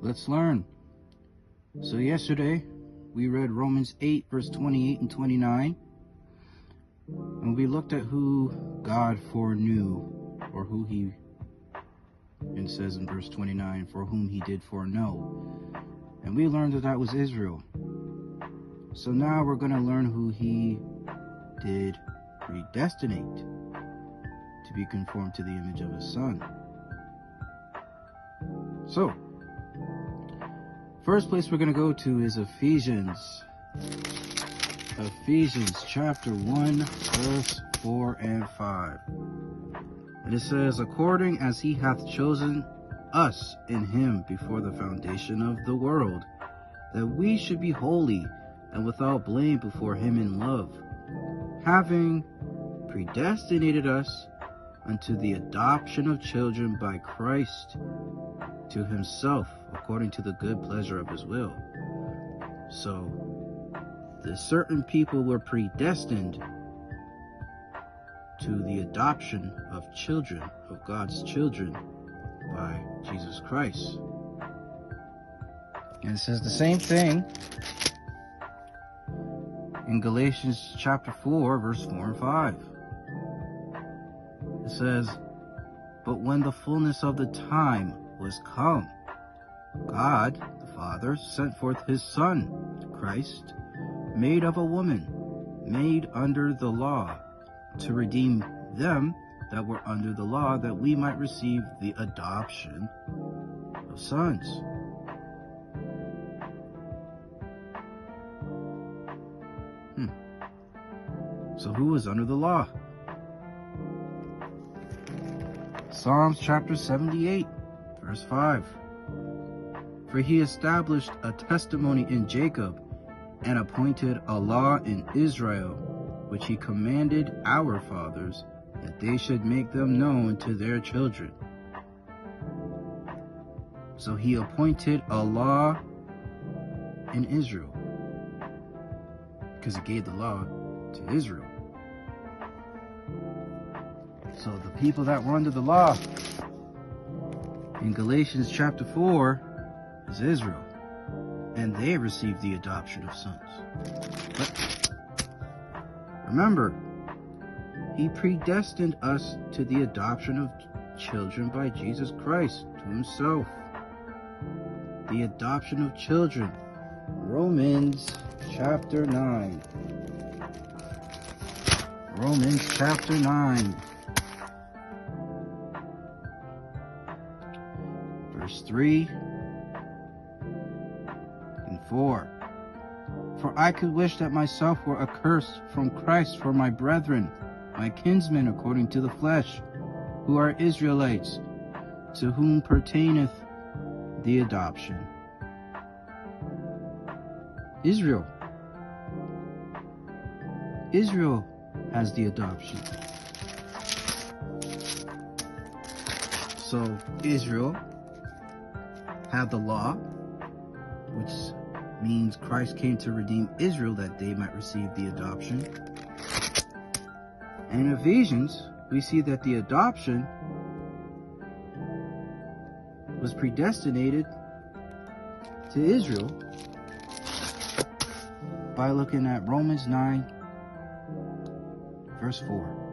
Let's learn. So yesterday, we read Romans 8, verse 28 and 29. And we looked at who God foreknew, or who he, it says in verse 29, for whom he did foreknow. And we learned that that was Israel. So now we're going to learn who he did predestinate to be conformed to the image of his Son. So, first place we're going to go to is Ephesians. Ephesians chapter 1, verse 4 and 5. And it says, according as he hath chosen us in him before the foundation of the world, that we should be holy and without blame before him in love, having predestinated us unto the adoption of children by Christ to himself, according to the good pleasure of his will. So, the certain people were predestined to the adoption of children, of God's children, by Jesus Christ. And it says the same thing in Galatians chapter 4, verse 4 and 5. It says, but when the fullness of the time was come, God the Father sent forth his Son, Christ, made of a woman, made under the law, to redeem them that were under the law, that we might receive the adoption of sons. So who was under the law? Psalms chapter 78, verse 5. For he established a testimony in Jacob, and appointed a law in Israel, which he commanded our fathers, that they should make them known to their children. So he appointed a law in Israel, because he gave the law to Israel. So the people that were under the law in Galatians chapter 4 is Israel, and they received the adoption of sons. But remember, he predestined us to the adoption of children by Jesus Christ to himself. The adoption of children. Romans chapter 9. Romans chapter 9. Verse 3 and 4. For I could wish that myself were accursed from Christ for my brethren, my kinsmen according to the flesh, who are Israelites, to whom pertaineth the adoption. Israel has the adoption. So Israel had the law, which means Christ came to redeem Israel that they might receive the adoption. And in Ephesians, we see that the adoption was predestinated to Israel by looking at Romans 9, verse 4.